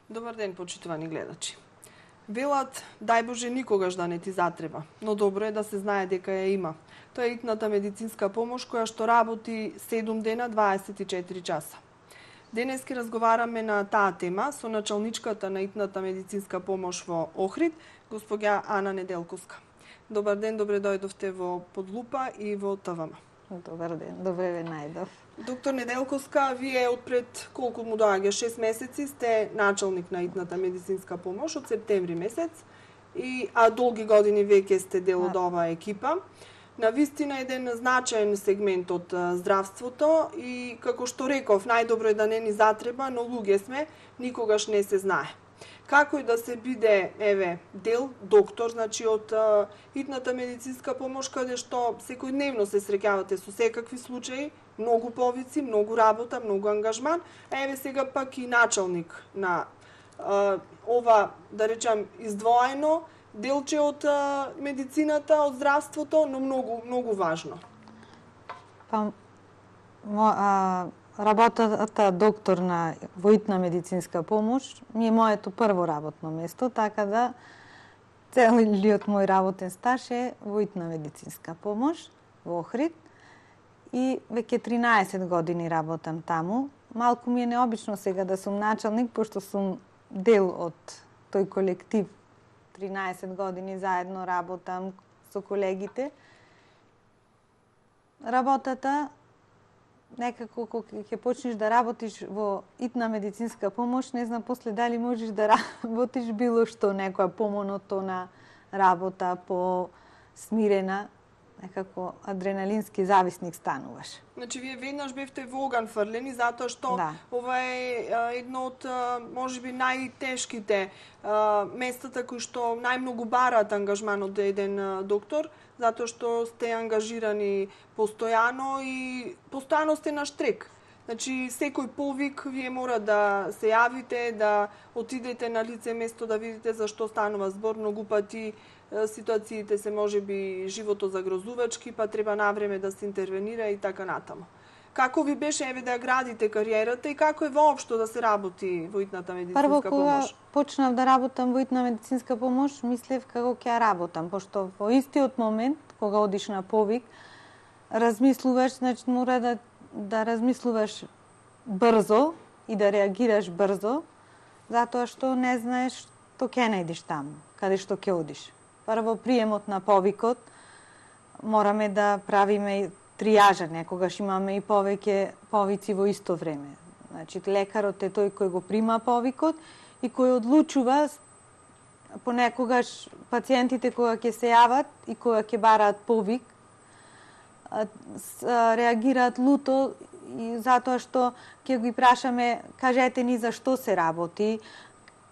Добар ден, почитувани гледачи. Велат, дај Боже никогаш да не ти затреба, но добро е да се знае дека ја има. Тоа е итната медицинска помош која што работи 7 дена 24 часа. Денес ќе разговараме на таа тема со началничката на итната медицинска помош во Охрид, госпоѓа Ана Неделковска. Добар ден, добре дојдовте во Подлупа и во ТВМ. Добар ден, добре ве најдов. Доктор Неделковска, вие отпред колку му доаѓа 6 месеци сте началник на итната медицинска помош од септември месец а долги години веќе сте дел од оваа екипа. На вистина еден значаен сегмент од здравството и како што реков, најдобро е да не ни затреба, но луѓе сме, никогаш не се знае. Како и да се биде, дел, доктор, значи од итната медицинска помош, каде што секојдневно се среќавате со секакви случаи, многу повици, многу работа, многу ангажман, сега пак и началник на ова, да речам, издвоено делче од медицината, од здравството, но многу важно. Работата доктор во итна медицинска помош ми е моето прво работно место, така да целиот мој работен стаж е во итна медицинска помош во Охрид и веќе 13 години работам таму. Малку ми е необично сега да сум началник, пошто сум дел од тој колектив. 13 години заедно работам со колегите. Работата некако кога ќе почнеш да работиш во итна медицинска помош, не знам после дали можеш да работиш било што, некоја помонотона работа, смирена, некако адреналински зависник стануваш. Значи, вие веднаш бевте во оган фрлени, затоа што ова е едно од, можеби, најтешките местата кои што најмногу бараат ангажман од еден доктор, затоа што сте ангажирани постојано и постојано сте на штрек. Значи, секој повик вие мора да се јавите, да отидете на лице место да видите за што станува збор. Многу пати ситуациите се можеби живото загрозувачки, па треба навреме да се интервенира и така натаму. Како ви беше да ја градите кариерата и како е воопшто да се работи во итната медицинска помош? Прво, кога почнав да работам во итна медицинска помош, мислев како ќе ја работам, пошто во истиот момент, кога одиш на повик, размислуваш, значи мора да размислуваш брзо и да реагираш брзо, затоа што не знаеш што ќе најдеш таму, каде што ќе одиш. Прво, приемот на повикот, мораме да правиме тријажа, некогаш имаме и повеќе повици во исто време. Значи, лекарот е тој кој го прима повикот и кој одлучува понекогаш пациентите кога ќе се јават и кога ќе бараат повик, реагираат луто и затоа што ќе ги прашаме, кажете ни за што се работи,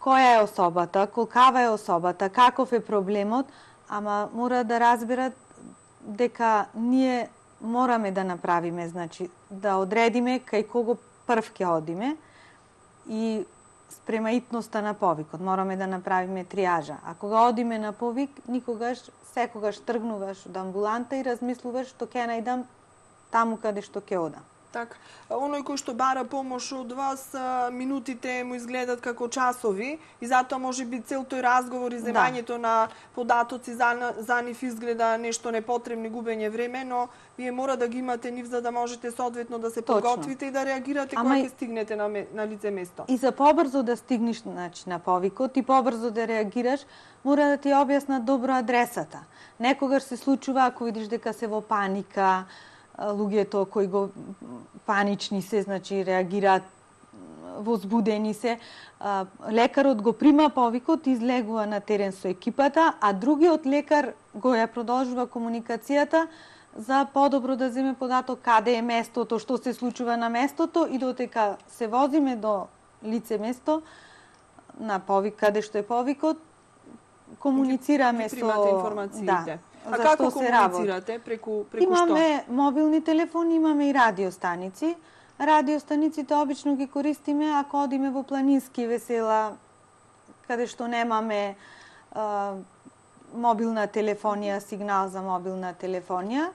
која е особата, колкава е особата, каков е проблемот, ама мора да разберат дека ние мораме да направиме, значи да одредиме кај кого прв ќе одиме и спрема итноста на повикот. Мораме да направиме тријажа. А кога одиме на повик, секогаш тргнуваш од амбуланта и размислуваш што ќе најдам таму каде што ќе одам. Така. Оној кој што бара помош од вас, минутите му изгледат како часови и затоа може би цел тој разговор и земањето на податоци за нив изгледа нешто непотребно, губење време, но вие мора да ги имате нив за да можете соодветно да се подготвите и да реагирате кога ќе стигнете на лице место. И за побрзо да стигнеш на повикот и побрзо да реагираш, мора да ти објаснат добро адресата. Некогаш се случува ако видиш дека се во паника, луѓето кои го панични се, значи реагираат возбудени се, лекарот го прима повикот, излегува на терен со екипата, а другиот лекар го ја продолжува комуникацијата за подобро да земе податок каде е местото, што се случува на местото и додека се возиме до лице место на повик, каде што е повикот, комуницираме со... Примате информациите. А За како што се комуницирате? Преку што? Имаме мобилни телефони, имаме и радиостаници. Радиостаниците обично ги користиме ако одиме во планински весела, каде што немаме мобилна телефонија, сигнал за мобилна телефонија,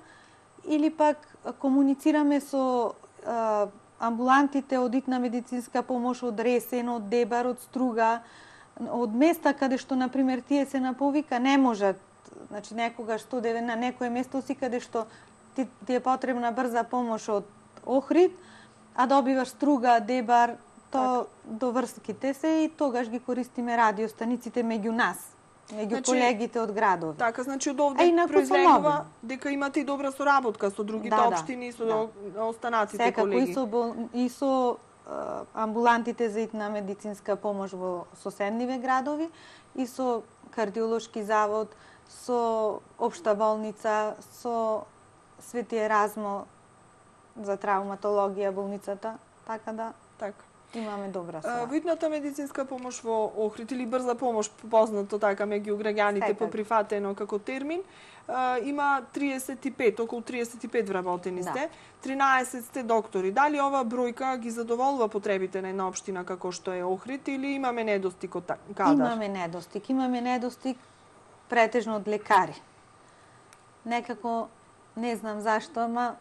или пак комуницираме со амбулантите од итна медицинска помош од Ресен, од Дебар, од Струга, од места каде што, например, тие се на повика, не можат, значи некогаш 109 на некое место си каде што ти е потребна брза помош од Охрид, а добиваш Струга, Дебар, до врските се и тогаш ги користиме радиостаниците меѓу нас, меѓу колегите од градови. Така, значи од овде произлегува дека имате и добра соработка со другите општини и со останатите колеги. Секако и со амбулантите за итна медицинска помош во соседниве градови и со кардиолошки завод, со општа болница, со Свети Еразмо за травматологија болницата, така да имаме добра соработка. Во итната медицинска помош во Охрид или брза помош, познато така меѓу граѓаните поприфатено како термин, има 35, околу 35 вработени сте, 13 сте доктори. Дали ова бројка ги задоволува потребите на една општина како што е Охрид или имаме недостиг од кадар? Имаме недостиг претежно од лекари. Некако, не знам зашто, ама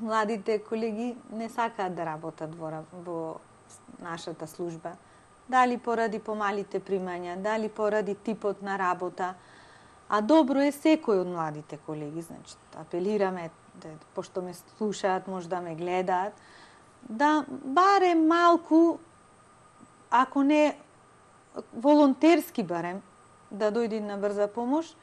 младите колеги не сакаат да работат во нашата служба. Дали поради помалите примања, дали поради типот на работа. А добро е секој од младите колеги, значи, апелираме, пошто ме слушаат, може да ме гледаат, да барем малку, ако не волонтерски барем, да дојде на брза помош,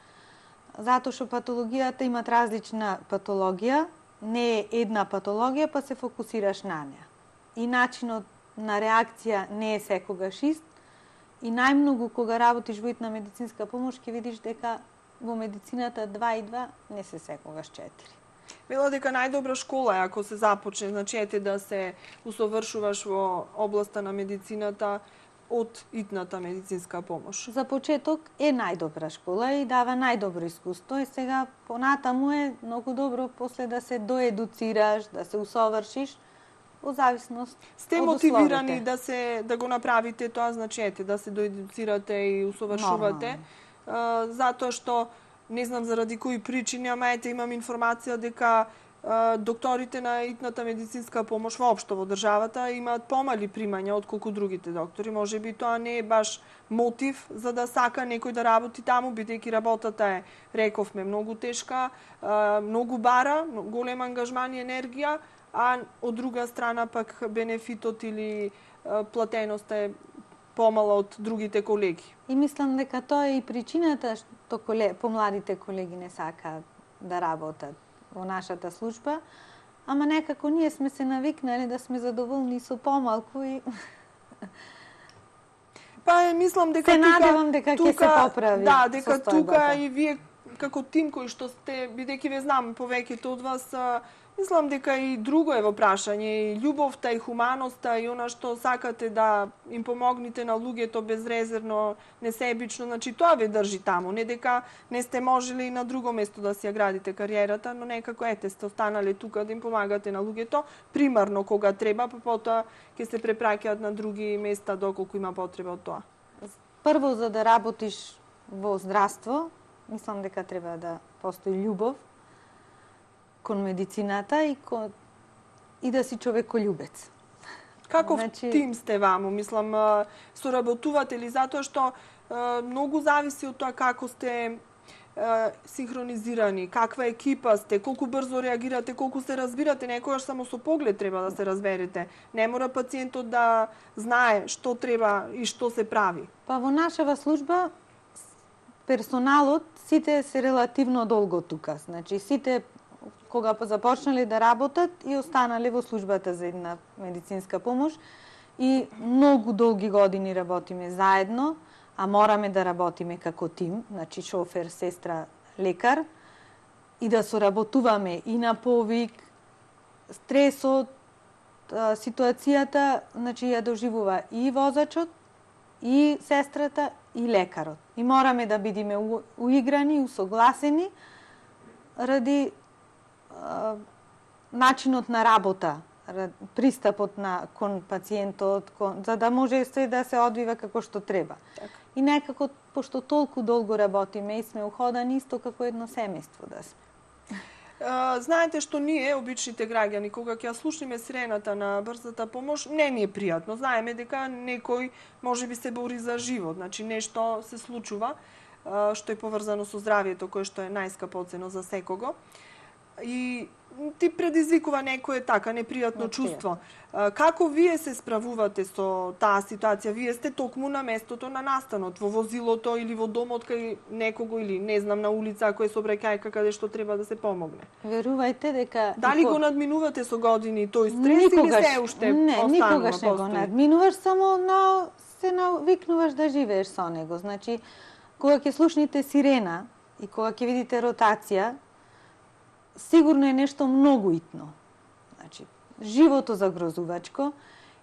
затоа што патологијата имат различна патологија, не е една патологија, па се фокусираш на неа. И начинот на реакција не е секогаш ист, и најмногу кога работиш во итна медицинска помош, ќе видиш дека во медицината 2 и 2 не се секогаш 4. Вела дека најдобра школа е ако се започне, значи да се усовршуваш во областа на медицината од итната медицинска помош. За почеток е најдобра школа и дава најдобро искуство и сега понатаму е многу добро после да се доедуцираш, да се усовршиш во зависност од условите. Сте мотивирани да го направите тоа, значи да се доедуцирате и усовршувате, затоа што не знам заради кои причини, ама имам информација дека докторите на итната медицинска помош воопшто во државата имаат помали примања отколку другите доктори. Може би тоа не е баш мотив за да сака некој да работи таму, бидејќи работата е, рековме, многу тешка, многу бара, голем ангажман и енергија, а од друга страна пак бенефитот или платеноста е помала од другите колеги. И мислам дека тоа е и причината што помладите колеги не сакаат да работат во нашата служба, ама некако ние сме се навикнали да сме задоволни со помалку и мислам дека се надевам дека ќе се поправи. Да, дека тука и вие како тим кои што сте, бидејќи ве знам повеќето од вас, мислам дека и друго е во прашање, и љубовта, и хуманоста, и она што сакате да им помогнете на луѓето безрезервно, несебично, значи тоа ве држи таму. Не дека не сте можели и на друго место да си ја градите кариерата, но некако сте останале тука да им помагате на луѓето, примарно кога треба, па потоа ќе се препраќаат на други места доколку има потреба од тоа. Прво, за да работиш во здравство, мислам дека треба да постои љубов кон медицината и да си човекољубец. Каков тим сте ваму? Мислам, соработувате ли затоа што многу зависи од тоа како сте синхронизирани, каква екипа сте, колку брзо реагирате, колку се разбирате, некогаш само со поглед треба да се разберете. Не мора пациентот да знае што треба и што се прави. Па во нашава служба персоналот сите се релативно долго тука. Значи сите кога започнале да работат и останале во службата за една медицинска помош и многу долги години работиме заедно, а мораме да работиме како тим, значи шофер, сестра, лекар, и да соработуваме и на повик, стресот, ситуацијата, значи ја доживува и возачот, и сестрата, и лекарот. И мораме да бидеме уиграни, усогласени, ради начинот на работа, пристапот кон пациентот, за да може се да се одвива како што треба. Так. И некако, пошто толку долго работиме и сме уходани, исто како едно семејство да сме. Знаете што ние, обичните граѓани, кога ќе ја слушнеме сирената на брзата помош, не ни е пријатно. Знаеме дека некој можеби се бори за живот, значи нешто се случува што е поврзано со здравието, кое што е најскапоцено за секого. И ти предизвикува некое така непријатно чувство. Како вие се справувате со таа ситуација? Вие сте токму на местото на настанот, во возилото или во домот кај некого или не знам на улица, ако е сообраќајка каде што треба да се помогне. Верувајте дека Дали го надминувате со години тој стрес или се уште останува? Не, никогаш не го надминуваш, само се навикнуваш да живееш со него. Значи, кога ќе слушнете сирена и кога ќе видите ротација, сигурно е нешто многу итно. Значи, живото загрозувачко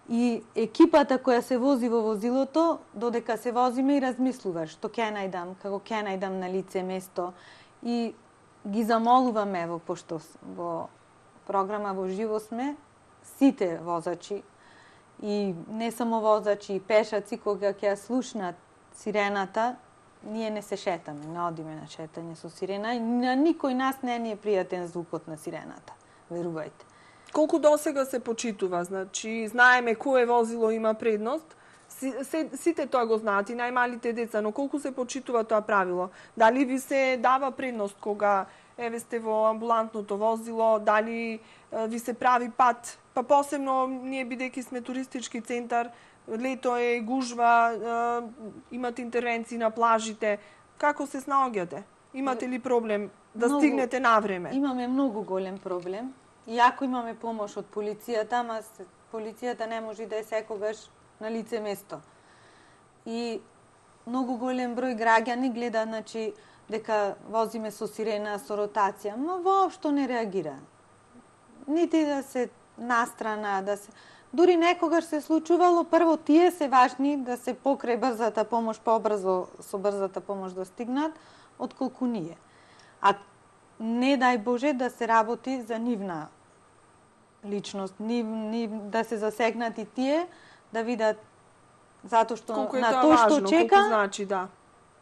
и екипата која се вози во возилото, додека се возиме и размислуваш што ќе најдам, како ќе најдам на лице место и ги замолуваме пошто во програма во живо сме сите возачи и не само возачи и пешаци кога ќе ја слушнат сирената, ние не се шетаме, не одиме на шетање со сирена и на никој нас не ни е пријатен звукот на сирената. Верувајте. Колку досега се почитува? Значи, знаеме кое возило има предност. Сите тоа го знаат, и најмалите деца, но колку се почитува тоа правило? Дали ви се дава предност кога еве сте во амбулантното возило, дали ви се прави пат? Па посебно ние бидејќи сме туристички центар, лето е гужва, имате интервенции на плажите. Како се снаоѓате? Имате ли проблем да стигнете на време? Имаме многу голем проблем. Иако имаме помош од полицијата, ама полицијата не може да е секогаш на лице место. И многу голем број граѓани гледа, значи, дека возиме со сирена, со ротација, но воопшто не реагира. Нити да се настрана, да се... Дури некогаш се случувало, прво тие се важни да се покрај брзата помош побрзо со брзата помош да стигнат, отколку ние. А не дај Боже да се работи за нивна личност, да се засегнат и тие, да видат затоа што колку на тоа што чека, колку значи, да.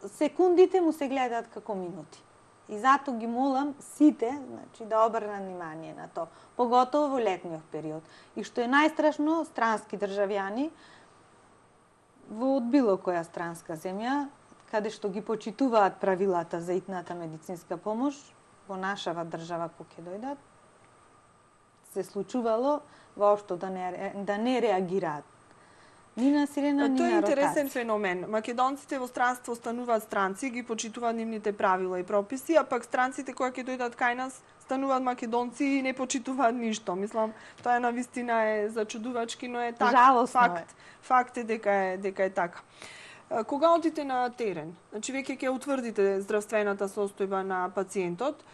Секундите му се гледаат како минути. И затоа ги молам сите, значи, да обрнат внимание на тоа, поготово во летниот период. И што е најстрашно, странски државјани во од било која странска земја, каде што ги почитуваат правилата за итната медицинска помош, во нашава држава кога ќе дојдат, се случувало воопшто да не реагираат. Ни на сирена, ни на ротација. Тоа е интересен феномен. Македонците во странство стануваат странци, ги почитуваат нивните правила и прописи, а пак странците кои ќе дојдат кај нас стануваат македонци и не почитуваат ништо. Мислам, тоа на вистина е зачудувачки, но е така. Жалосно факт е дека е така. Кога одите на терен, значи веќе ќе утврдите здравствената состојба на пациентот,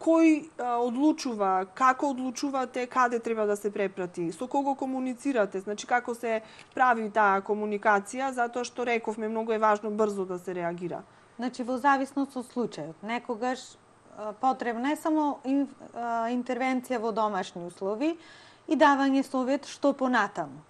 кој одлучува, како одлучувате каде треба да се препрати, со кого комуницирате, значи како се прави таа комуникација, затоа што рековме многу е важно брзо да се реагира. Значи во зависност од случајот, некогаш потребна е само интервенција во домашни услови и давање совет што понатаму.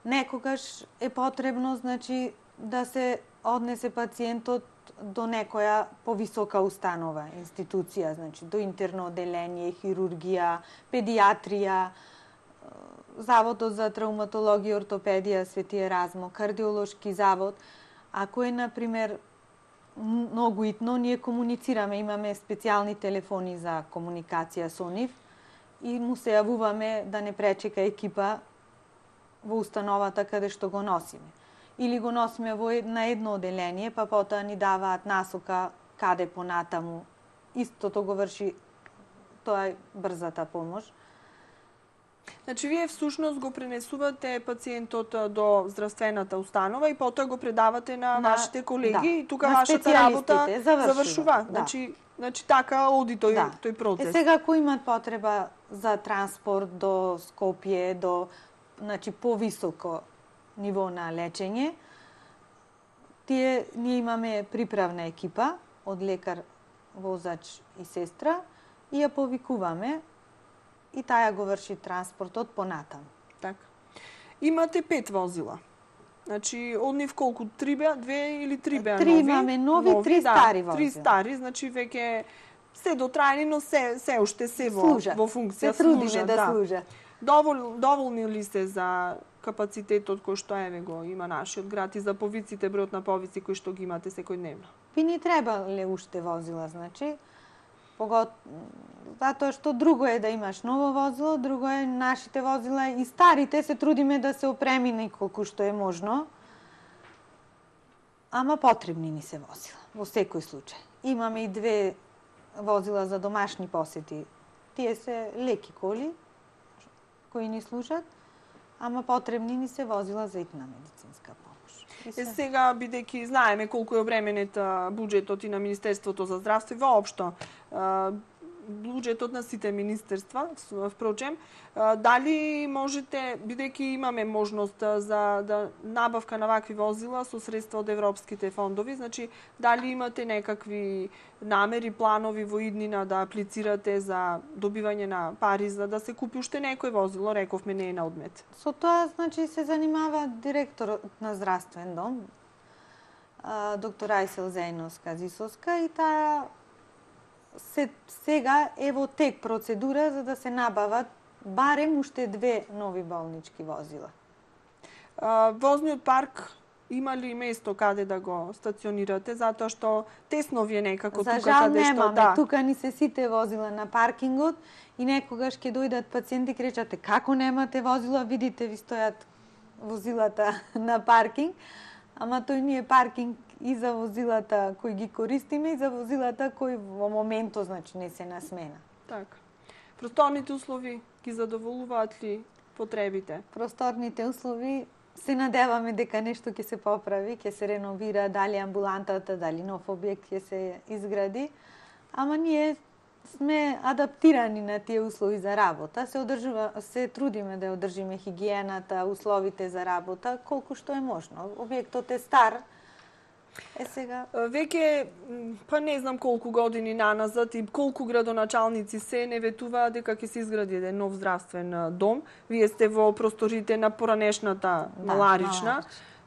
Некогаш е потребно, значи, да се однесе пациентот до некоја повисока установа, институција, значи до интерно оделение, хирургија, педиатрија, Заводот за травматологија и ортопедија Свети Еразмо, кардиолошки завод. Ако е, например, многу итно, ние комуницираме, имаме специјални телефони за комуникација со нив и му се јавуваме да не пречека екипа во установата каде што го носиме. Или го носиме на едно оделение, па потоа ни даваат насока каде понатаму. Истото го врши тоа е брзата помош. Значи, вие всушност го пренесувате пациентот до здравствената установа и потоа го предавате на вашите колеги и тука вашата работа завршува. Да. Значи така оди тој процес. Сега, ако имат потреба за транспорт до Скопје, до повисоко ниво на лечење, ние имаме приправна екипа од лекар, возач и сестра и ја повикуваме и таа го врши транспортот понатаму. Така. Имате 5 возила. Значи, од нив колку? 2 или 3 беа нови? 3 имаме нови, 3 стари возила. 3 стари, значи веќе се дотраени, но се уште се во функција. Се трудиме да служат. Доволни ли се за капацитетот кој што го има нашиот град и за повиците, бројот на повици кои што ги имате секојдневно? Би ни требале уште возила, значи, затоа што друго е да имаш ново возило, друго е нашите возила и старите се трудиме да се опремине колку што е можно, ама потребни ни се возила, во секој случај. Имаме и 2 возила за домашни посети. Тие се леки коли, кои ни служат, ама потребни ни се возила за итна медицинска помош. Сега, бидејќи знаеме колку е обременет буџетот и на Министерството за здравство и воопшто буџетот на сите министерства, впрочем, дали можете, бидејќи имаме можност за набавка на вакви возила со средства од европските фондови, значи дали имате некакви намери, планови во иднина да аплицирате за добивање на пари за да се купи уште некој возило, рековме не е на одмет. Со тоа, значи, се занимава директорот на здравствен дом, доктор Ајсел Зејновска-Зисовска, и таа сега е во тек процедура за да се набават барем уште 2 нови болнички возила. Возниот парк има ли место каде да го стационирате, затоа што тесно ви е некако тука каде што немаме. Тука ни се сите возила на паркингот и некогаш ќе дојдат пациенти и кречате како немате возила, видите ви стојат возилата на паркинг, ама тој не е паркинг и за возилата кои ги користиме и за возилата кои во моментот, значи, не се на смена. Така. Просторните услови ги задоволуваат ли потребите? Просторните услови се надеваме дека нешто ќе се поправи, ќе се реновира, дали амбулантата, дали нов објект ќе се изгради, ама ние сме адаптирани на тие услови за работа, се трудиме да одржиме хигиената, условите за работа, колку што е можно. Објектот е стар, сега... Веќе, па не знам колку години наназад и колку градоначалници се не ветуваат дека ќе се изгради еден нов здравствен дом. Вие сте во просторите на поранешната Маларична.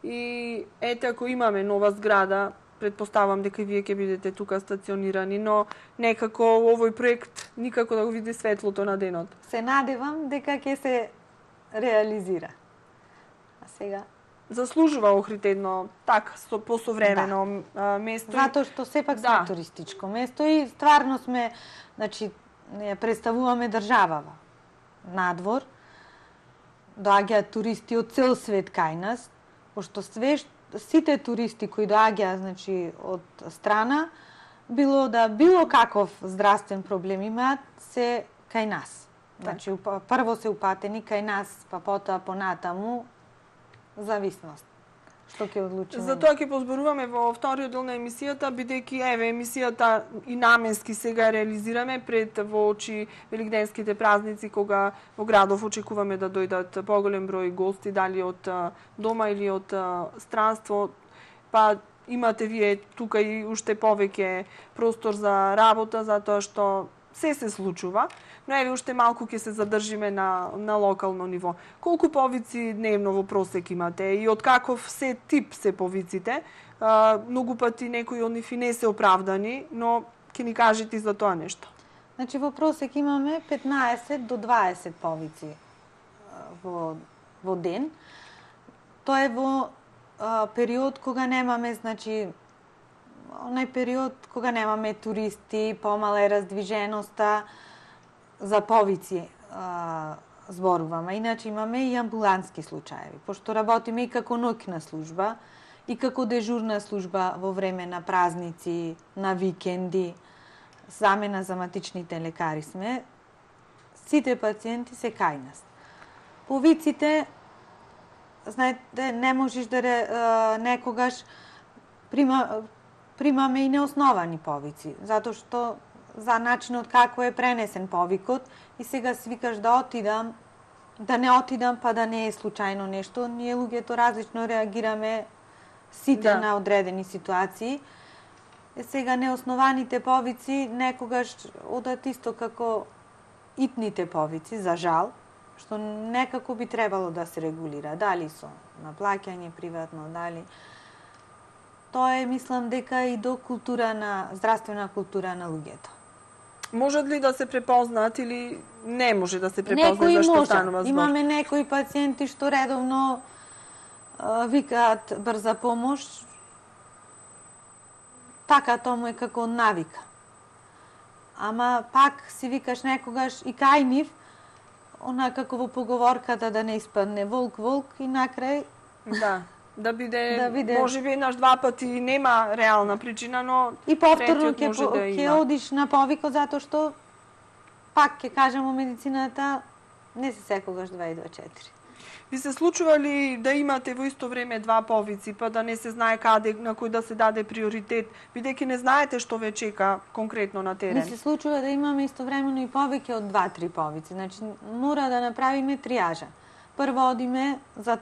И ете, ако имаме нова зграда, предпоставам дека вие ќе бидете тука стационирани, но некако овој проект никако да го види светлото на денот. Се надевам дека ќе се реализира. А сега... Заслужува Охрид едно посовремено место. Затоа што сепак сме туристичко место и стварно сме, значи, представуваме државава. Надвор, доаѓаат туристи од цел свет кај нас, пошто сите туристи кои доаѓаат, значи, од страна, било каков здравствен проблем имаат, се кај нас. Значи, прво се упатени кај нас, па потоа понатаму, зависност. Што ќе одлучиме? Затоа ќе позборуваме во вториот дел на емисијата, бидејќи емисијата и наменски сега реализираме пред во очи великденските празници, кога во градов очекуваме да дојдат поголем број гости, дали од дома или од странство, па имате вие тука и уште повеќе простор за работа, затоа што се случува, но уште малку ќе се задржиме на локално ниво. Колку повици дневно во просек имате и од каков тип се повиците? Многу пати некои од нив и не се оправдани, но ќе ни кажете и за тоа нешто. Значи во просек имаме 15 до 20 повици во ден. Тоа е во период кога немаме, значи, онај период кога немаме туристи, помала е раздвиженоста, за повици зборуваме. Иначе имаме и амбулантски случаеви, пошто работиме и како ноќна служба, и како дежурна служба во време на празници, на викенди, замена за матичните лекари сме. Сите пациенти се кај нас. Повиците, знаете, не можеш да некогаш примаме и неосновани повици, затоа што за начинот како е пренесен повикот и сега свикаш да отидам, да не отидам, па да не е случајно нешто. Ние луѓето различно реагираме сите на одредени ситуации. Сега неоснованите повици некогаш одат исто како итните повици, за жал, што некако би требало да се регулира. Дали со наплаќање приватно, дали... Тоа е, мислам, дека и до здравствена култура на луѓето. Можат ли да се препознаат или не може да се препознаат Некои за што може. станува збор? Имаме некои пациенти што редовно викаат брза помош. Така тому е како навика. Ама пак си викаш некогаш и кај нив, она како во поговорката да не испадне волк и накрај да биде можеби еднаш-два пати нема реална причина, но и повторно ќе одиш на повикот затоа што пак ќе кажам во медицината не се секогаш 2 и 2 4. Ви се случува ли да имате во исто време два повици, па да не се знае каде на кој да се даде приоритет, бидејќи не знаете што ве чека конкретно на терен? Не се случува да имаме истовремено и повеќе од 2-3 повици. Значи мора да направиме триажа. Прво одиме за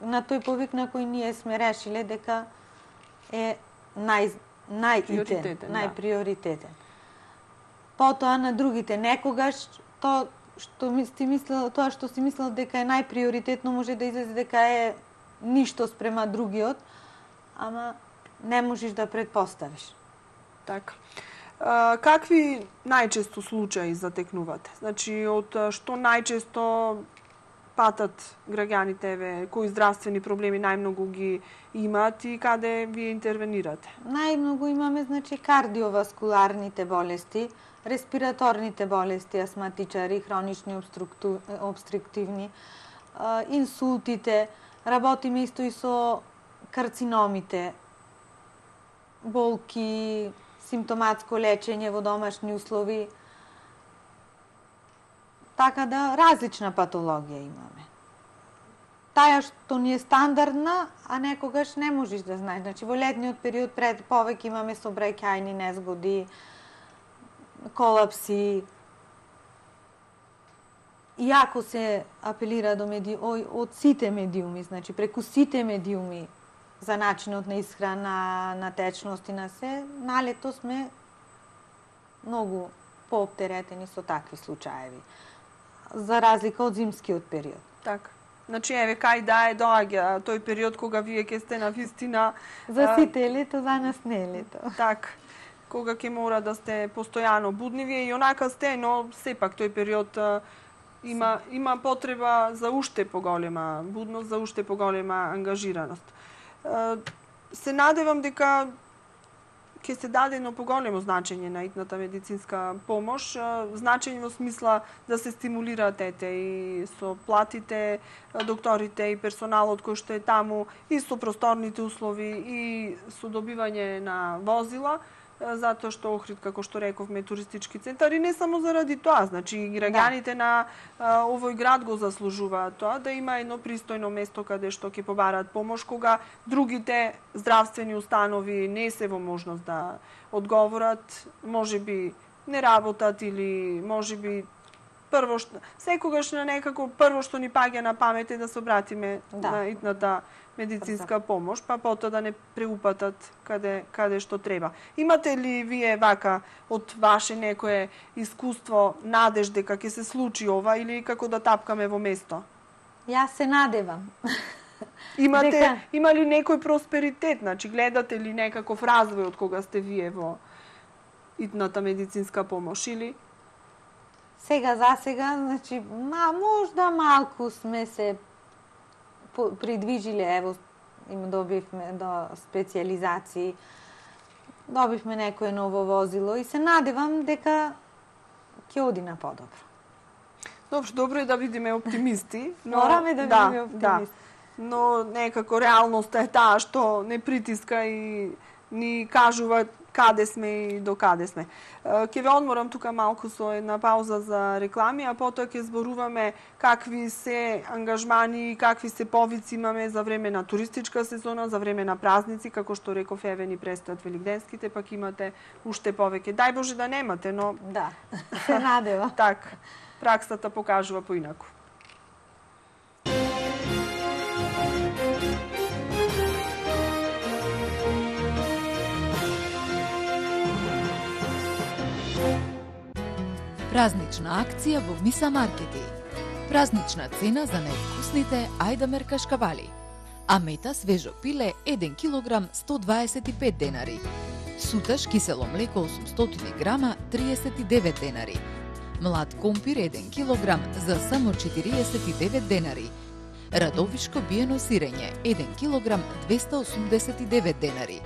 на тој повик на кој ние сме решиле дека е најприоритетен. Потоа на другите некогаш тоа што си мислел дека е најприоритетно може да излезе дека е ништо спрема другиот, ама не можеш да претпоставиш. Така. Какви најчесто случаи затекнувате? Значи, од што најчесто патат граѓаните, кои здравствени проблеми најмногу ги имаат и каде вие интервенирате? Најмногу имаме, значи, кардиоваскуларните болести, респираторните болести, астматичари, хронични обструктивни, инсултите, работиме исто и со карциномите, болки, симптоматско лечење во домашни услови. Така да, различна патологија имаме. Таја што ни е стандардна, а некогаш не можеш да знаеш. Значи, во летниот период пред повеќе имаме сообраќајни незгоди, колапси. Иако се апелира до од сите медиуми, значи преку сите медиуми за начинот на исхрана, на течност и на се, налето сме многу пооптеретени со такви случаеви. За разлика од зимскиот период. Така. Значи, еве, кај да доаѓа тој период кога вие ќе сте на вистина... За сите е лето, за нас не е лето. Така. Кога ќе мора да сте постојано будни, вие и онака сте, но сепак тој период има потреба за уште поголема будност, за уште поголема ангажираност. Се надевам дека ќе се даде едно поголемо значење на итната медицинска помош, значење во смисла да се стимулираат и со платите, докторите и персоналот кој што е таму, и со просторните услови, и со добивање на возила, затоа што Охрид, како што рековме, туристички центар, и не само заради тоа, значи граѓаните на овој град го заслужуваат тоа, да има едно пристојно место каде што ќе побараат помош, кога другите здравствени установи не се во можност да одговорат, можеби не работат или можеби секогаш на некако прво што ни паѓа на памет е да се обратиме на итната медицинска помош, па потоа да не преупатат каде што треба. Имате ли вие вака од ваше некое искуство надеж дека ќе се случи ова или како да тапкаме во место? Јас се надевам. Има ли некој просперитет, значи гледате ли некаков развој од кога сте вие во итната медицинска помош или? Сега за сега, значи, можда малку сме се придвижиле, ево, им добивме до специализации, добивме некое ново возило и се надевам дека ќе оди на подобро. Добро е да бидеме оптимисти. Мораме да бидеме оптимисти. Но некако реалноста е таа што не притиска и ни кажува каде сме и до каде сме. Ќе ве одморам тука малку со една пауза за реклами, а потоа ќе зборуваме какви се ангажмани и какви се повици имаме за време на туристичка сезона, за време на празници, како што реков, еве ни престојат великденските, пак имате уште повеќе. Дај Боже да немате, но... Да, се надева. Така, праксата покажува поинаку. Празнична акција во Миса Маркети. Празнична цена за највкусните ајдамер кашкавали. А мета свежо пиле 1 килограм 125 денари. Суташ кисело млеко 800 грама 39 денари. Млад компир 1 килограм за само 49 денари. Радовишко биено сирење 1 килограм 289 денари.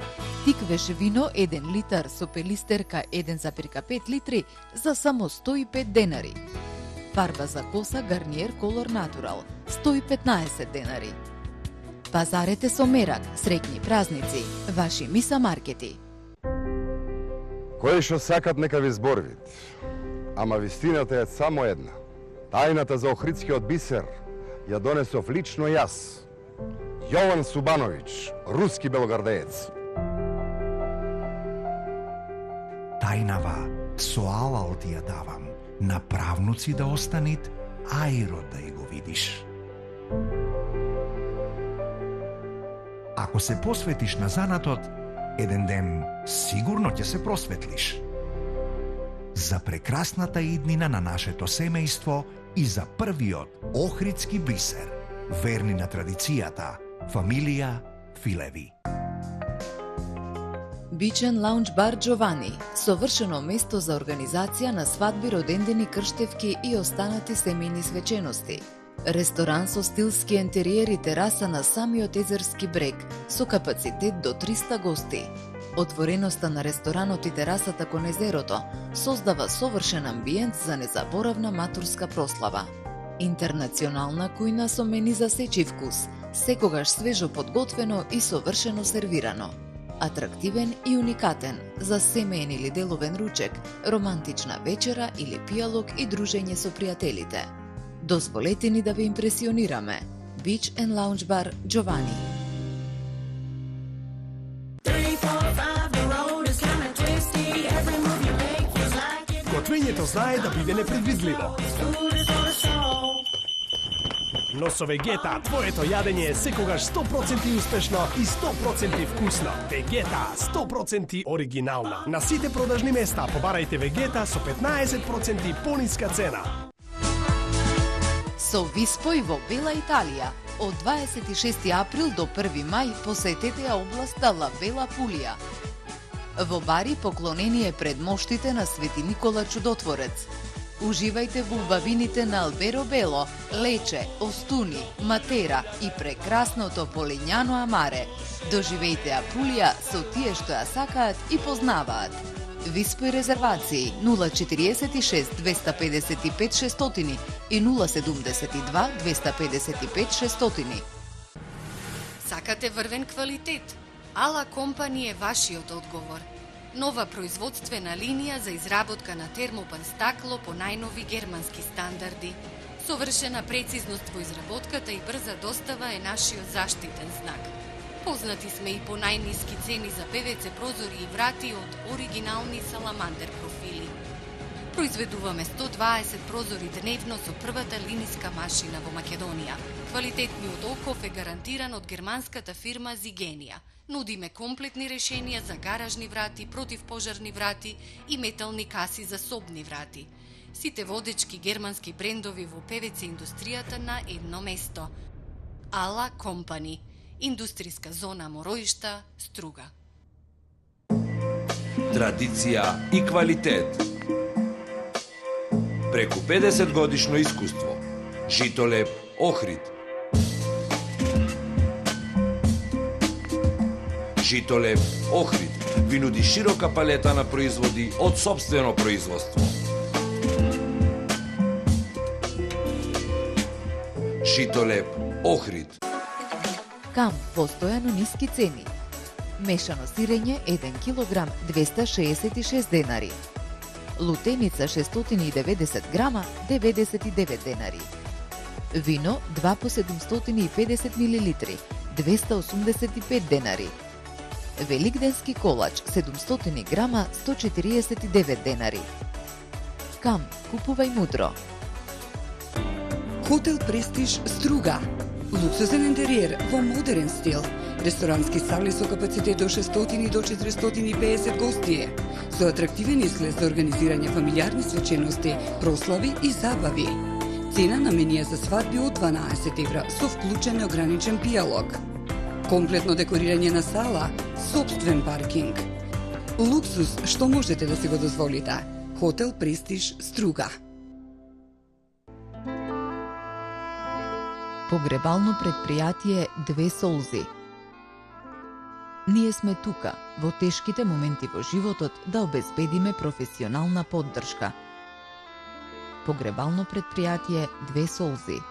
Тиквеш вино 1 литар со пелистерка 1,5 литри за само 105 денари. Фарба за коса Garnier Color Natural 115 денари. Пазарете со мерак, среќни празници, ваши Миса маркети. Кои што сакат нека ви зборвит, ама вистината е само една. Тајната за охридскиот бисер ја донесов лично јас, Јован Субановиќ, руски белогардеец. Тајнава со алал ти ја давам, на правнуци да останит, ајро да ја го видиш. Ако се посветиш на занатот, еден ден сигурно ќе се просветлиш. За прекрасната иднина на нашето семејство и за првиот охридски бисер, верни на традицијата, фамилија Филеви. Бичен лаунж бар Джовани, совршено место за организација на свадби, родендени, крштевки и останати семејни свечености. Ресторан со стилски ентериер и тераса на самиот езерски брег, со капацитет до 300 гости. Отвореноста на ресторанот и терасата кон езерото создава совршен амбиент за незаборавна матурска прослава. Интернационална кујна со мени за сечи вкус, секогаш свежо подготвено и совршено сервирано. Атрактивен и уникатен за семеен или деловен ручек, романтична вечера или пијалок и дружење со пријателите. Дозволете ни да ве импресионираме. Beach and Lounge Bar Giovanni. Готвењето знае да биде непредвидливо. Но со Вегета твоето јадење е секогаш 100% успешно и 100% вкусно. Вегета 100% оригинална. На сите продажни места побарајте Вегета со 15% пониска цена. Со Виспој во Бела Италија. Од 26 април до 1 мај посетете ја областа Ла Бела Пулија. Во бари поклонение пред моштите на Свети Никола Чудотворец. Уживајте во убавините на Алберо Бело, Лече, Остуни, Матера и прекрасното Полињано Амаре. Доживејте Апулија со тие што ја сакаат и познаваат. Виспој резервации 046 255 600 и 072 255 600. Сакате врвен квалитет? Ала Компани е вашиот одговор. Нова производствена линија за изработка на термопан стакло по најнови германски стандарди. Совршена прецизност во изработката и брза достава е нашиот заштитен знак. Познати сме и по најниски цени за ПВЦ прозори и врати од оригинални саламандер профили. Произведуваме 120 прозори дневно со првата линиска машина во Македонија. Квалитетниот оков е гарантиран од германската фирма Зигенија. Нудиме комплетни решенија за гаражни врати, противпожарни врати и метални каси за собни врати. Сите водечки германски брендови во ПВЦ индустријата на едно место. Ала Компани. Индустријска зона Мороишта, Струга. Традиција и квалитет. Преку 50 годишно искуство. Житолеп Охрид. Житолеп Охрид ви нуди широка палета на производи од сопствено производство. Житолеп Охрид. Кам постојано ниски цени. Мешано сирење 1 килограм 266 денари. Лутеница 690 грама 99 денари. Вино 2 по 750 милилитри 285 денари. Великденски колач 700 грама 149 денари. Кам, купувај мудро. Хотел Престиж Струга. Луксузен интериер во модерен стил. Ресторански сали со капацитет до 600 до 450 гости. Со атрактивен изглед за организирање фамилиарни свечености, прослави и забави. Цена на менија за свадби од 12 евра со вклучен неограничен пијалок. Комплетно декорирање на сала, сопствен паркинг. Луксус што можете да си го дозволите. Хотел Престиж Струга. Погребално предпријатие Две солзи. Ние сме тука, во тешките моменти во животот, да обезбедиме професионална поддршка. Погребално предпријатие Две солзи.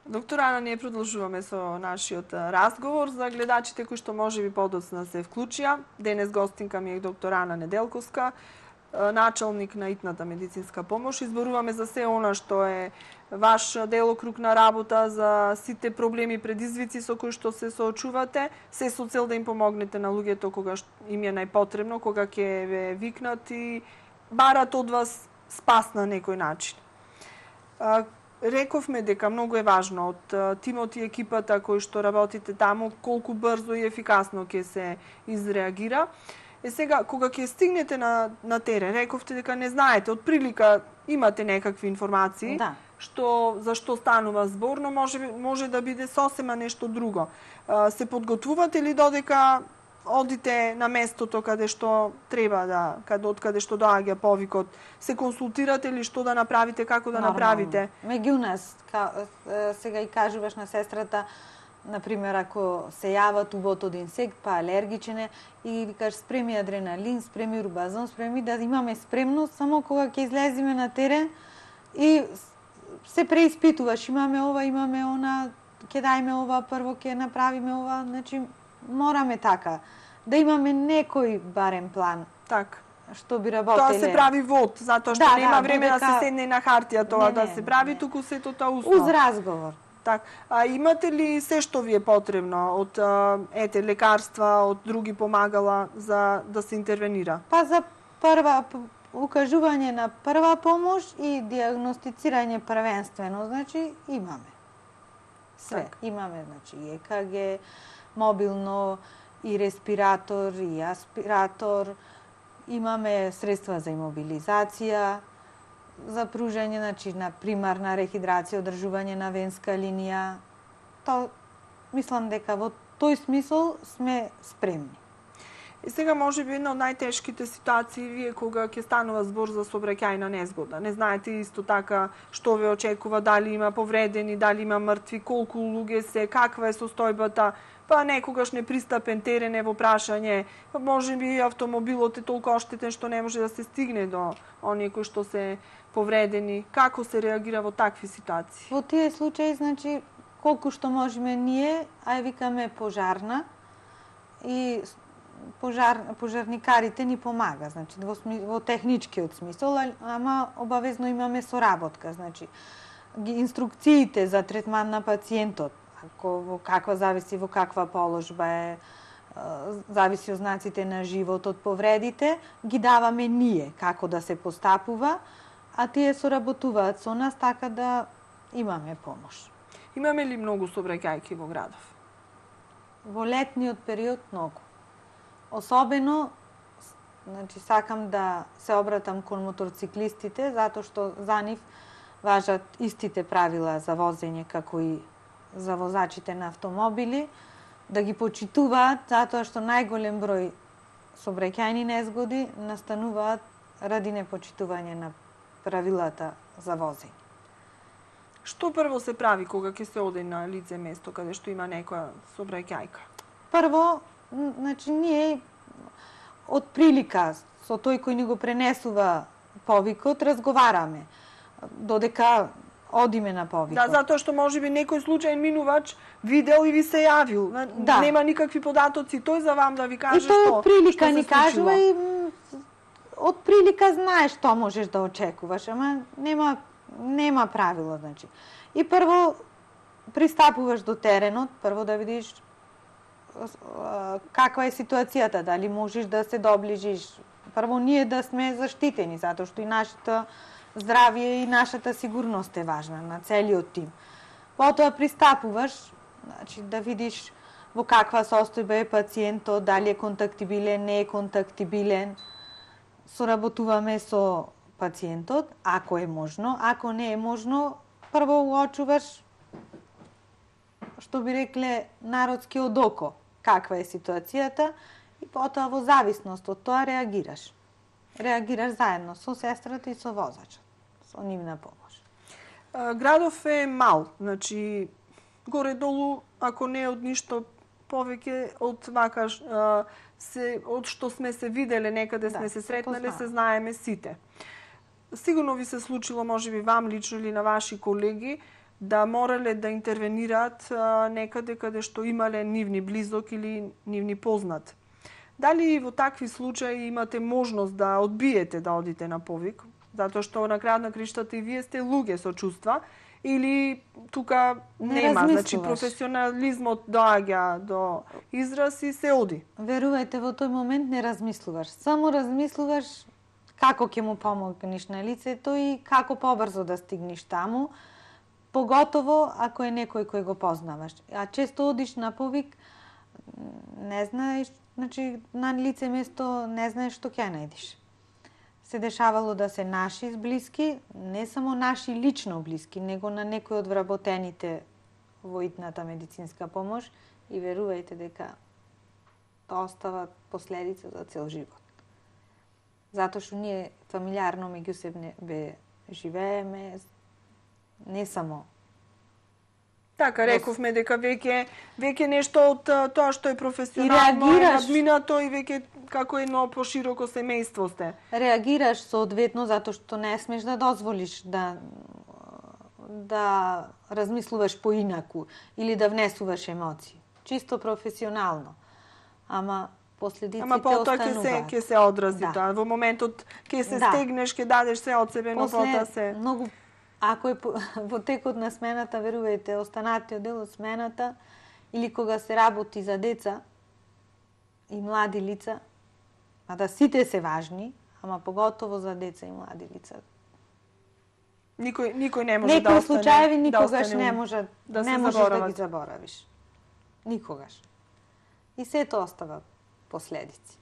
Доктор Ана, ние продолжуваме со нашиот разговор за гледачите кои што може би подоцна се вклучија. Денес гостинка ми е доктор Ана Неделковска, началник на итната медицинска помош. Изборуваме за се она што е ваш делокруг на работа, за сите проблеми и предизвици со кои што се соочувате, се со цел да им помогнете на луѓето кога им е најпотребно, кога ќе ве викнат и барат од вас спас на некој начин. Рековме дека многу е важно од тимот и екипата кои што работите таму, колку брзо и ефикасно ќе се изреагира. Сега, кога ќе стигнете на терен, рековте дека не знаете, од прилика имате некакви информации, Да. за што станува збор, но може да биде сосема нешто друго. Се подготвувате ли додека одите на местото каде што треба од каде што доаѓа повикот? Се консултирате ли што да направите, како да направите? Меѓу нас, сега и кажуваш на сестрата, например, ако се јават убот од инсект, па алергичен е, и викаш спреми адреналин, спреми урбазон, спреми да имаме спремност, само кога ќе излеземе на терен и се преиспитуваш, имаме ова, имаме она, ќе дајме ова, прво ќе направиме ова, значи мораме така, да имаме некој барем план. Так. Што би работеле. Тоа се прави вод, затоа што нема време да се седне на хартија тоа да се прави, туку сето тоа усно. Уз разговор. Так. А имате ли се што ви е потребно од лекарства, од други помагала за да се интервенира? Па за укажување на прва помош и диагностицирање првенствено, значи имаме. Све. Так. Имаме, значи, и ЕКГ, мобилно, и респиратор, и аспиратор, имаме средства за имобилизација, за пружање, значи, на примарна рехидрација, одржување на венска линија. Мислам дека во тој смисол сме спремни. И сега може би една од најтешките ситуации вие кога ќе станува збор за сообраќајна незгода. Не знаете исто така што ве очекува, дали има повредени, дали има мртви, колку луѓе се, каква е состојбата, па некогаш непристапен терен е во прашање, па може би автомобилот е толку оштетен што не може да се стигне до оние кои што се повредени. Како се реагира во такви ситуации? Во тие случаи, значи, колку што можеме ние, ај викаме пожарна, и пожарникарите ни помага, значи во техничкиот смисол, ама обавезно имаме соработка, значи инструкциите за третман на пациентот, во каква зависи во каква положба е, зависи од знаците на животот, повредите, ги даваме ние како да се постапува, а тие соработуваат со нас така да имаме помош. Имаме ли многу сообраќајки во градов? Во летниот период многу. Особено, значи, сакам да се обратам кон моторциклистите, затоа што за нив важат истите правила за возење како и за возачите на автомобили, да ги почитуваат, затоа што најголем број сообраќајни незгоди настануваат ради непочитување на правилата за возење. Што прво се прави кога ќе се оде на лице место каде што има некоја сообраќајка? Прво, значи ние од прилика со тој кој ни го пренесува повикот разговараме додека одиме на повикот. Да, затоа што можеби некој случаен минувач видел и ви се јавил. Да. Нема никакви податоци, тој за вам да ви каже и тој од прилика ни се кажува случило. и од прилика знаеш што можеш да очекуваш, ама нема правило, значи. И прво пристапуваш до теренот, прво да видиш каква е ситуацијата, дали можеш да се доближиш. Прво ние да сме заштитени, затоа што и нашето здравје и нашата сигурност е важна на целиот тим. Потоа пристапуваш, значи да видиш во каква состојба е пациентот, дали е контактибилен, не е контактибилен. Соработуваме со пациентот, ако е можно. Ако не е можно, прво уочуваш, што би рекле народски, од око, каква е ситуацијата и потоа во зависност од тоа реагираш. Реагираш заедно со сестрата и со возачот, со нивна помош. Градов е мал, значи горе-долу, ако не од ништо повеќе од вака од што сме се виделе, некаде сме се сретнале, се знаеме сите. Сигурно ви се случило, можеби вам лично или на ваши колеги, да морале да интервенираат некаде каде што имале нивни близок или нивни познат. Дали во такви случаи имате можност да одбиете да одите на повик, затоа што на крајот на криштата и вие сте луѓе со чувства, или тука нема, значи професионализмот доаѓа до израз и се оди? Верувајте, во тој момент не размислуваш. Само размислуваш како ќе му помогнеш на лицето и како побрзо да стигнеш таму, поготово ако е некој кој го познаваш. А често одиш на повик, не знаеш, значи на лице место не знаеш што ќе најдеш. Се дешавало да се наши блиски, не само наши лично блиски, него на некој од вработените во итната медицинска помош и верувајте дека тоа остава последица за цел живот. Затоа што ние фамилиарно меѓусебне живееме, не само. Така, рековме дека веќе нешто од тоа што е професионално е надминато и веќе како едно пошироко семејство сте. Реагираш соодветно затоа што не смеш да дозволиш да размислуваш поинаку или да внесуваш емоции. Чисто професионално. Ама последиците остануваат. Ама потоа ќе се одрази тоа. Во моментот ќе се стегнеш, ќе дадеш се од себе, но потоа се многу. Ако е во текот на смената, верувајте, останатиот дел од смената, или кога се работи за деца и млади лица, а да сите се важни, ама поготово за деца и млади лица. Никој не може да остане. Некои случаеви никогаш не можеш да ги заборавиш. Никогаш. И сето остава последици.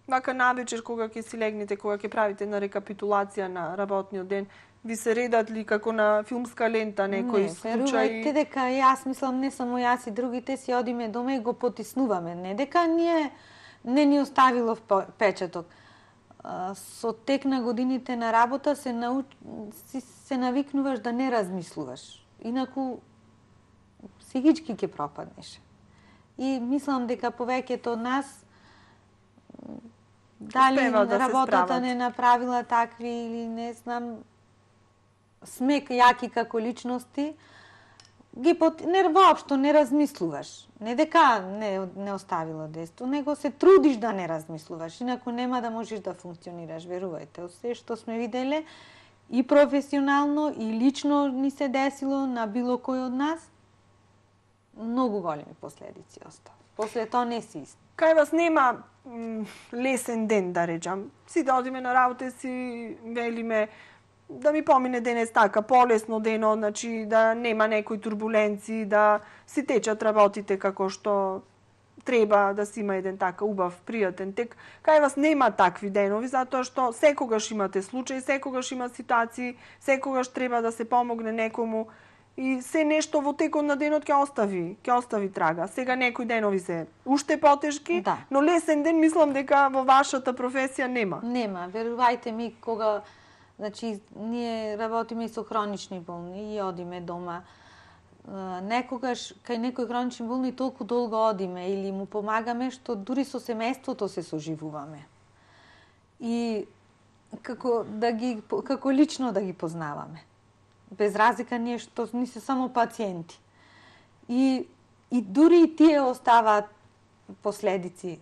Вака навечер кога ќе си легнете, кога ќе правите на рекапитулација на работниот ден, ви се редат ли како на филмска лента некои случаи? Не, верувајте дека јас мислам, не само јас и другите си одиме дома и го потиснуваме. Не дека не ни оставило печаток. Со тек на годините на работа се навикнуваш да не размислуваш. Инаку психички ќе пропаднеш. И мислам дека повеќето од нас дали работата не направила такви или не знам, сме јаки како личности, воопшто не размислуваш. Не дека не оставило действо, него се трудиш да не размислуваш, инаку нема да можеш да функционираш, верувајте. Се што сме виделе и професионално и лично ни се десило на било кој од нас, многу големи последици остава. После тоа не си ист. Кај вас нема лесен ден, да речам. Сите одиме на работа, си велиме да ми помине денес така, полесно дено, значи да нема некои турбуленции, да си течат работите како што треба, да си има еден така убав, пријатен тек. Кај вас нема такви денови, затоа што секогаш имате случаи, секогаш има ситуации, секогаш треба да се помогне некому и се нешто во текот на денот ќе остави трага. Сега некои денови се уште потешки, но лесен ден мислам дека во вашата професија нема. Нема, верувајте ми, кога Значи, ние работиме и со хронични болни и одиме дома. Некогаш, кај некој хронични болни толку долго одиме или му помагаме, што дури со семејството се соживуваме. И како лично да ги познаваме. Без разлика ние што ни се само пациенти. И дури и тие оставаат последици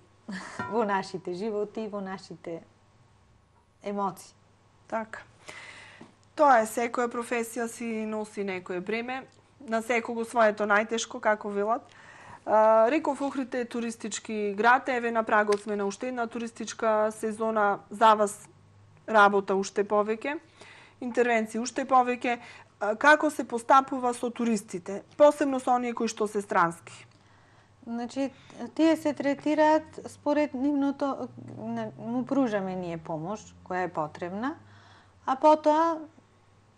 во нашите животи, во нашите емоции. Така. Тоа е, секоја професија си носи некое бреме, на секого своето најтешко, како велат. Реков, Охрид е туристички град, еве на прагот сме на уште една туристичка сезона, за вас работа уште повеќе, интервенции уште повеќе. Како се постапува со туристите, посебно со оние кои што се странски? Значи, тие се третираат според нивното, му пружаме ние помош, која е потребна, а потоа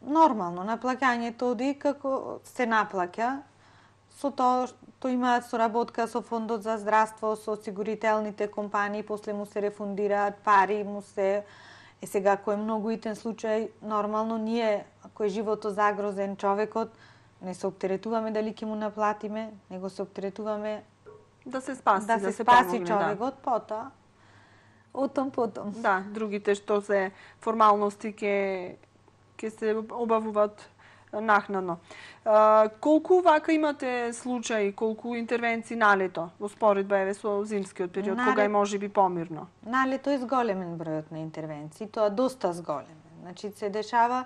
нормално, наплаќањето оди како се наплаќа, со тоа што имаат соработка со Фондот за здравство, со осигурителните компании, после му се рефундираат пари, му се... сега, кој е многу итен случај, нормално ние, кој е живото загрозен човекот, не се оптеретуваме дали ќе му наплатиме, него се оптеретуваме да се спаси, да се спаси човекот, потоа, потом. Да, другите што се формалности ќе се обавуваат нахнано. Колку вака имате случаи, колку интервенции на лето во споредба еве со зимскиот период, кога е можеби помирно? На лето е зголемен бројот на интервенции, тоа доста зголемен. Значи се дешава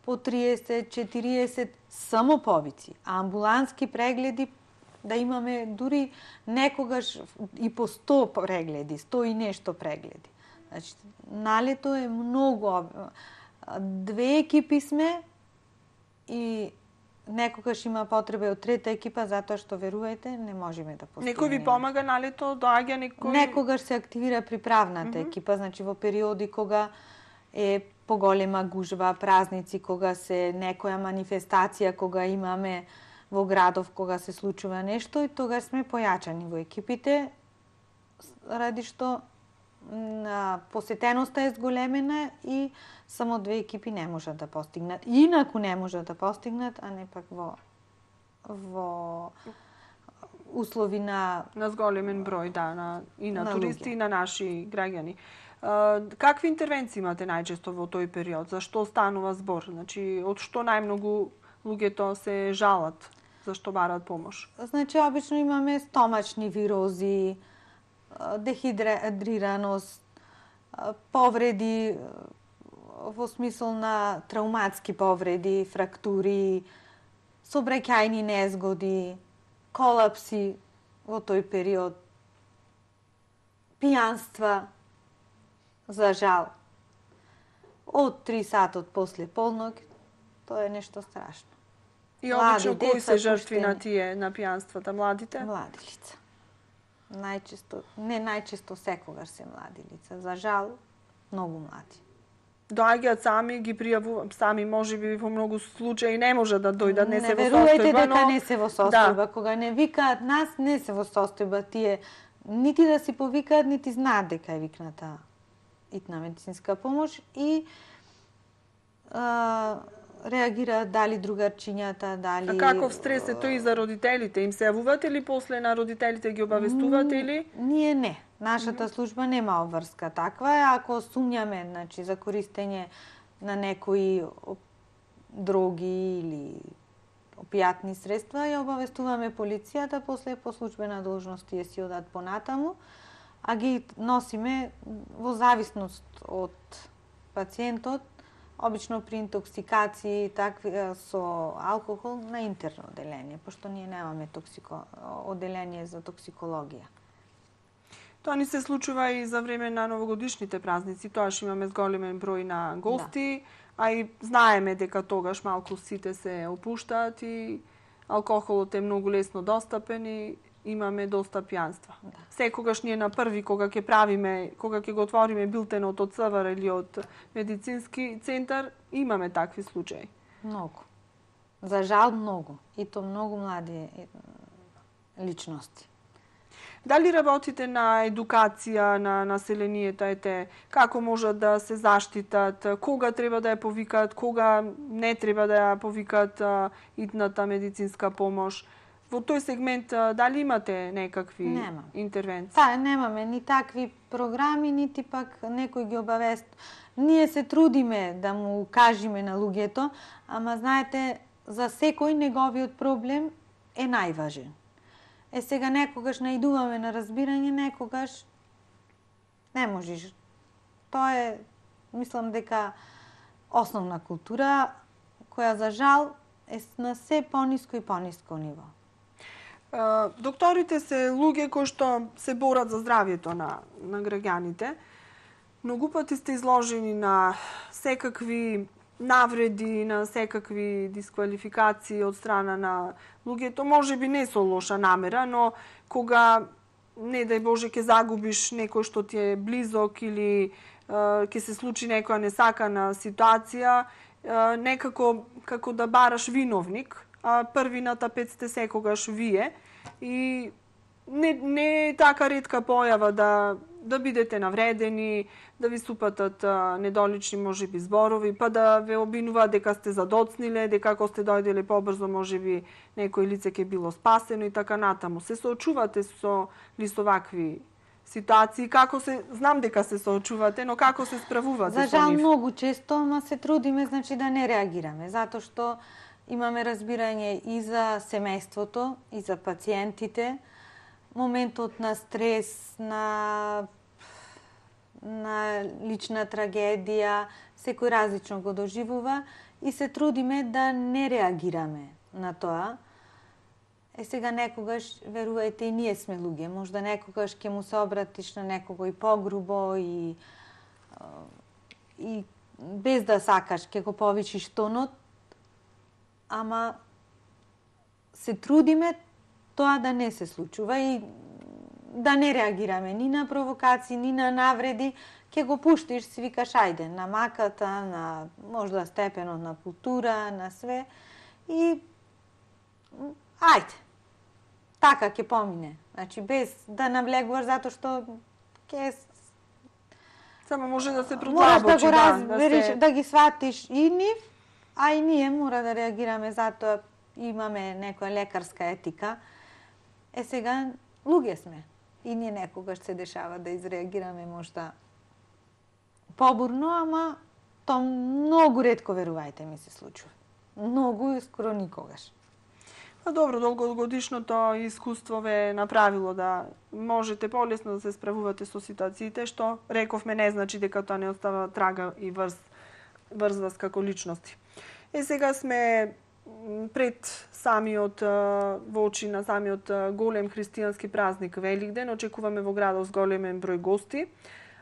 по 30, 40 само повици, а амбулански прегледи да имаме дури некогаш и по 100 прегледи, 100 и нешто прегледи. Значи, на лето е многу. 2 екипи сме и некогаш има потреба од трета екипа, затоа што, верувајте, не можеме да постигнеме. Некој ви помага на лето, доаѓа некој? Некогаш се активира приправната екипа, значи во периоди кога е поголема гужва, празници, кога се некоја манифестација, кога имаме во градов, кога се случува нешто, и тогаш сме појачани во екипите, ради што посетеноста е зголемена и само 2 екипи не можат да постигнат. Инаку не можат да постигнат, а не пак во услови на зголемен број, да, и на туристи, и на наши граѓани. Какви интервенции имате најчесто во тој период? За што станува збор? Значи, од што најмногу луѓето се жалат? Зашто бараат помош? Значи, обично имаме стомачни вирози, дехидрираност, повреди во смисол на трауматски повреди, фрактури, сообраќајни незгоди, колапси во тој период, пијанства, за жал. Од 3 сатот после полног, тоа е нешто страшно. И обично кои се жртви на тие, на пијанствата? Младите? Млади лица. Не најчесто, секогаш се млади лица. За жал, многу млади. Доаѓаат сами, ги пријавуваат сами, можеби во многу случаи не може да дојдат, не се во состојба, но... Не верувајте дека не се во состојба. Кога не викаат нас, не се во состојба. Тие нити да си повикаат, нити знаат дека е викната итна медицинска помош и реагираат дали другарчињата, дали... А каков стрес е тој и за родителите? Им се јавувате ли после на родителите, ги обавестувате ли? Ние не. Нашата служба нема обврска таква. Ако сумњаме, значи, за користење на некои дроги или опијатни средства, ја обавестуваме полицијата, после по службена должност тие си одат понатаму, а ги носиме во зависност од пациентот, обично при интоксикации такви со алкохол на интерно оделение, пошто ние немаме оделение за токсикологија. Тоа ни се случува и за време на новогодишните празници, тоаш имаме зголемен број на гости, а и знаеме дека тогаш малку сите се опуштаат и алкохолот е многу лесно достапен и имаме доста пијанства. Да. Секогаш ние на први, кога ќе го отвориме билтенот од ЦВР или од медицински центар, имаме такви случаи. Многу. За жал многу. И то многу млади личности. Дали работите на едукација на населението, како можат да се заштитат, кога треба да ја повикат, кога не треба да ја повикат итната медицинска помош? Во тој сегмент дали имате некакви интервенции? Немаме ни такви програми, нити пак некој ги обавест. Ние се трудиме да му кажеме на луѓето, ама знаете, за секој неговиот проблем е најважен. Сега некогаш наидуваме на разбирање, некогаш не можеш. Тоа е, мислам дека основна култура, која за жал е на се пониско и пониско ниво. Докторите се луѓе кои што се борат за здравјето на граѓаните. Многу пати сте изложени на секакви навреди, на секакви дисквалификации од страна на луѓето, може би не со лоша намера, но кога, не дај Боже, ќе загубиш некој што ти е близок или ќе се случи некоја несакана ситуација, некако како да бараш виновник, а први на тапет сте секогаш вие. И не е така ретка појава да бидете навредени, да ви супатат недолични можеби зборови, па да ве обвинуваат дека сте задоцниле, дека ако сте дојделе побрзо можеби некој лице ќе било спасено и така натаму. Се соочувате со вакви ситуации? Како се, знам дека се соочувате, но како се справувате со нив? За жал многу често, ама се трудиме да не реагираме, затоа што имаме разбирање и за семејството, и за пациентите. Моментот на стрес, на лична трагедија, секој различно го доживува и се трудиме да не реагираме на тоа. Сега некогаш, верувајте, и ние сме луѓе, можда некогаш ќе му се обратиш на некого и погрубо и без да сакаш ќе го повишиш тонот, ама се трудиме тоа да не се случува и да не реагираме ни на провокации, ни на навреди, ќе го пуштиш, си викаш ајде, на маката, на можда степенот на култура, на све и ајде. Така ќе помине. Значи без да навлегуваш затоа што ќе само може да се продлабочи, можеш да го разбериш, да ги сватиш и нив, а и ние мора да реагираме, затоа имаме некоја лекарска етика. Сега луѓе сме. И ние некогаш се дешава да изреагираме можда побурно, ама тоа многу ретко, верувајте ми, се случува. Многу и скоро никогаш. Па добро, долгогодишното искуство ве направило да можете полесно да се справувате со ситуациите, што рековме не значи дека тоа не остава трага и врз вас како личности. Сега сме пред самиот во очи на самиот голем христијански празник Великден, очекуваме во градот големен број гости,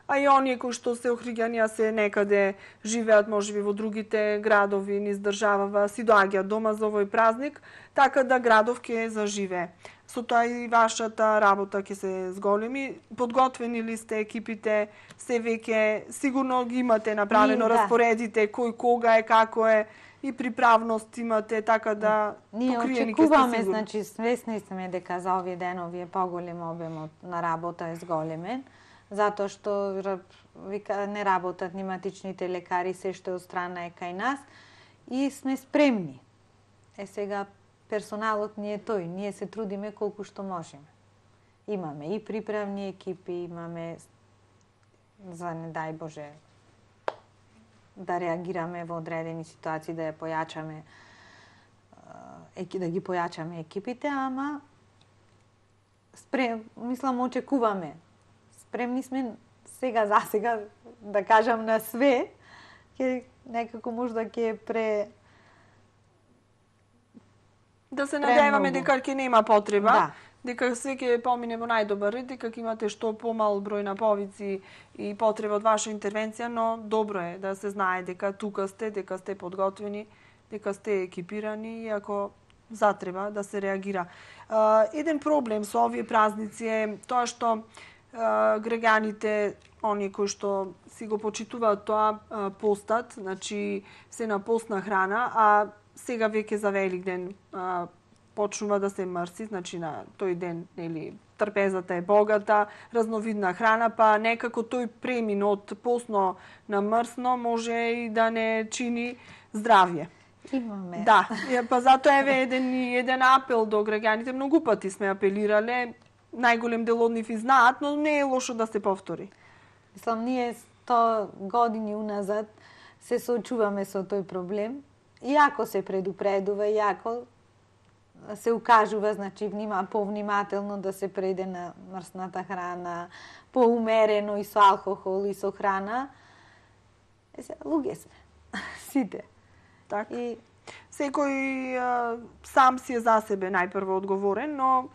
а и оние кои што се охриѓани, се некаде живеат можеби во другите градови низ државава, си доаѓаат дома за овој празник, така да градов ќе заживее. Со тоа и вашата работа ќе се зголеми. Подготвени ли сте екипите? Се веќе сигурно ги имате направено, распоредите кој кога е, како е, и приправност имате, така да покриени ке сте сигурни. Ние очекуваме, значи свесни сме дека за овие денови е поголем обемот на работа е зголемен, затоа што не работат ниматичните лекари, се што е од страна е кај нас и сме спремни. Сега персоналот ни е тој, ние се трудиме колку што можеме. Имаме и приправни екипи, имаме за не дај Боже да реагираме во одредени ситуации, да ја појачаме, да ги појачаме екипите, ама мислам, очекуваме. Спремни сме сега за сега, да кажам, на све, некако можда ќе да се надеваме дека ќе нема потреба, дека све ќе помине во најдобар ред, дека ќе имате што помал број на повици и потреба од ваша интервенција, но добро е да се знае дека тука сте, дека сте подготвени, дека сте екипирани и ако затреба да се реагира. Еден проблем со овие празници е тоа што граѓаните, оние кои што си го почитуваат тоа, постат, значи се на постна храна, а сега веќе за Великден почнува да се мрси, значи на тој ден, нели, трпезата е богата, разновидна храна, па некако тој премин од посно на мрсно може и да не чини здравје. Имаме. Да, па затоа еве еден апел до граѓаните, многу пати сме апелирале, најголем дел од нив и знаат, но не е лошо да се повтори. Мислам, ние 100 години уназад се соочуваме со тој проблем. Иако се предупредува, иако се укажува, значи повнимателно да се преде на мрсната храна, поумерено и со алкохол и со храна. Луѓе сме. Сите. Така. И секој сам си е за себе најпрво одговорен, но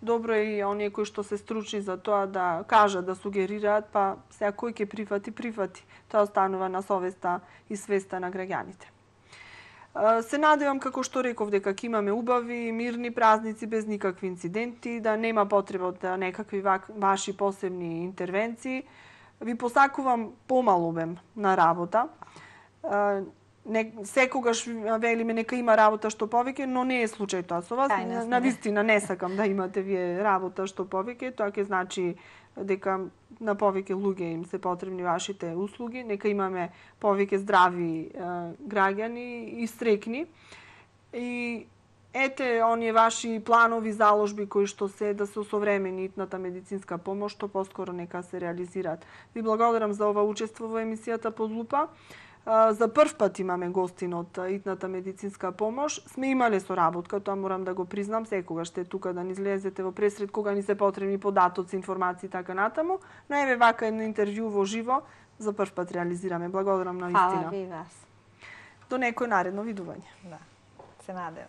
добро е и оние кои што се стручни за тоа да кажат, да сугерираат, па секој ќе прифати. Тоа останува на совеста и свеста на граѓаните. Се надевам, како што реков, дека ќе имаме убави, мирни празници без никакви инциденти, да нема потреба од некакви ваши посебни интервенции. Ви посакувам помал обем на работа. Секогаш велиме нека има работа што повеќе, но не е случај тоа со вас. Навистина не сакам да имате вие работа што повеќе, тоа ќе значи дека на повеќе луѓе им се потребни вашите услуги, нека имаме повеќе здрави граѓани и стрекни. И оние ваши планови заложби кои што се да се осовремени итната медицинска помош, што поскоро нека се реализираат. Ви благодарам за ова учество во емисијата Под лупа. За прв пат имаме гостин од итната медицинска помош. Сме имале соработка, тоа морам да го признам, секогаш сте тука да ни излезете во пресред кога ни се потребни податоци, информации така натаму, но еве вака едно интервју во живо за прв пат реализираме. Благодарам на вистина. Фала ви вас. До некој наредно видување. Да, се надевам.